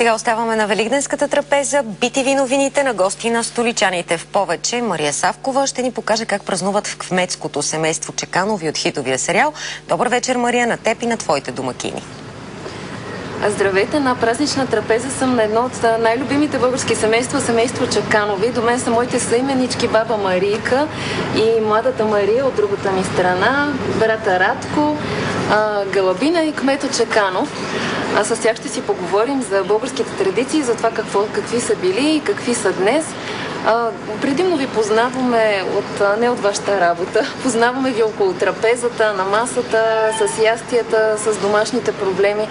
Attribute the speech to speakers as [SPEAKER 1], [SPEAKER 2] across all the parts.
[SPEAKER 1] Сега оставаме на Великденската трапеза. BTV новините на гости на столичаните в повече. Мария Савкова ще ни покаже как празнуват в кметското семейство Чеканови от хитовия сериал. Добър вечер, Мария, на теб и на твоите домакини.
[SPEAKER 2] Здравейте! На празнична трапеза съм на едно от най-любимите български семейства, семейство Чеканови. До мен са моите съименички баба Марийка и младата Мария от другата ми страна, брата Радко, Галабина и кмето Чеканов. С тях ще си поговорим за българските традиции, за това какви са били и какви са днес. Предимно ви познаваме не от вашата работа. Познаваме ви около трапезата, на масата, с ястията, с домашните проблеми.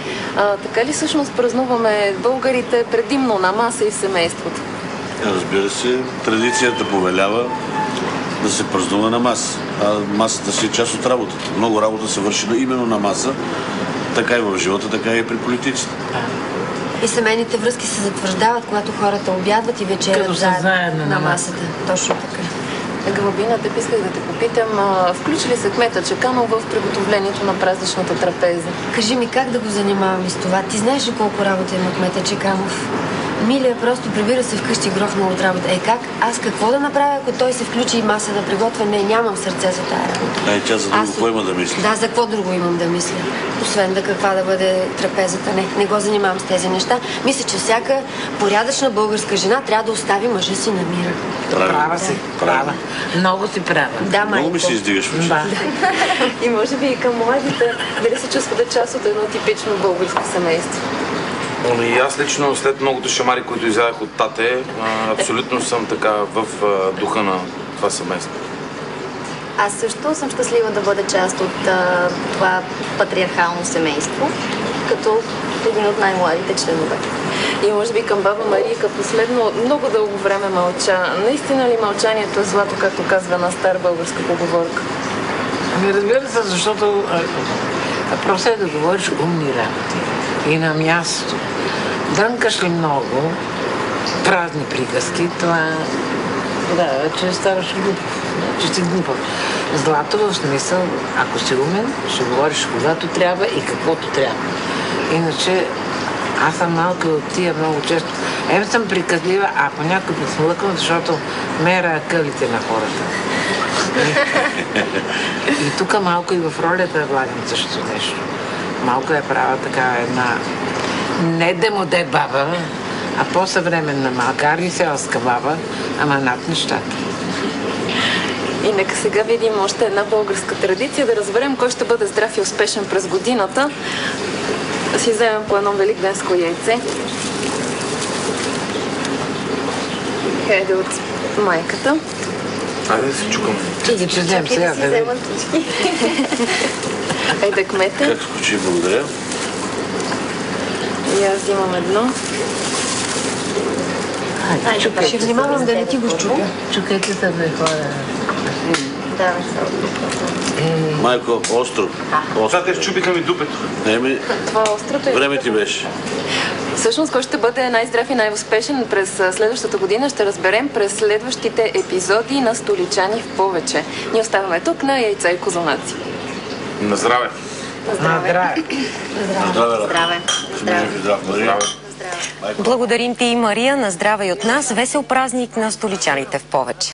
[SPEAKER 2] Така ли всъщност празнуваме българите предимно на маса и в семейството?
[SPEAKER 3] Разбира се, традицията повелява да се празнува на маса. Масата си е част от работата. Много работа се върши именно на маса, така и в живота, така и при политиците.
[SPEAKER 4] И семейните връзки се затвърждават, когато хората обядват и вечерят заедно на масата. Точно така.
[SPEAKER 2] Галабина, те исках да те попитам, включи ли се кмета Чеканов в приготовлението на празничната трапеза?
[SPEAKER 4] Кажи ми, как да го занимавам с това? Ти знаеш ли колко работа има кмета Чеканов? Милия просто прибира се вкъщи грохнал от работа. Как? Аз какво да направя, ако той се включи и маса да приготвя? Не, нямам сърце за тая работа.
[SPEAKER 3] Тя за друго какво има да мисли?
[SPEAKER 4] Да, за какво друго имам да мисля? Освен каква да бъде трапезата. Не го занимавам с тези неща. Мисля, че всяка порядъчна българска жена трябва да остави мъжа си на мира.
[SPEAKER 5] Права си, права. Много си права.
[SPEAKER 4] Да, майко.
[SPEAKER 3] Много ми се издигаш в очите.
[SPEAKER 2] И може би и към младите, дали се чувствате част от едно типично българско семейство?
[SPEAKER 6] И аз лично, след многото шамари, които изядах от тате, абсолютно съм така в духа на това семейство.
[SPEAKER 7] Аз също съм щастлива да бъда част от това патриархално семейство, като един от най-младите членове.
[SPEAKER 2] И може би към баба Марийка последно много дълго време мълча. Наистина ли мълчанието е злато, както казва на стара българска поговорка?
[SPEAKER 5] Ами разбира се, защото просто е да говориш умни работи и на място. Дрънкаш ли много празни приказки, това че ставаш глупав, че си глупав. Злато в смисъл, ако си умен, ще говориш когато трябва и каквото трябва. Иначе аз съм малка от тия много често. Съм приказлива, а по някой път смлъквам, защото мера къвите на хората. И тук малко и в ролята влагам също нещо. Малко е права така една не демоде баба, а по-съвременна, макар и селска баба, ама над нещата.
[SPEAKER 2] И нека сега видим още една българска традиция, да разберем кой ще бъде здрав и успешен през годината. Да си вземем по едно великденско яйце. Хайде от майката.
[SPEAKER 6] Айде да се чукам.
[SPEAKER 5] Че взем сега да видим.
[SPEAKER 2] Айде кмете.
[SPEAKER 3] Как скучи, благодаря.
[SPEAKER 2] И аз взимам едно.
[SPEAKER 4] Ще внимавам да не ти го щупя.
[SPEAKER 5] Чукайте се да хора.
[SPEAKER 7] Да,
[SPEAKER 3] Майко, остро.
[SPEAKER 6] Това те щупиха ми дупето.
[SPEAKER 2] Това е острото.
[SPEAKER 3] Време ти беше.
[SPEAKER 2] Всъщност, кой ще бъде най-здрав и най-успешен през следващата година, ще разберем през следващите епизоди на Столичани в повече. Ние оставаме тук на яйца и козунаци.
[SPEAKER 6] На здраве!
[SPEAKER 5] Здраве!
[SPEAKER 7] здраве.
[SPEAKER 3] Здраве.
[SPEAKER 1] Благодарим ти и Мария. На здраве и от нас. Весел празник на столичаните в повече.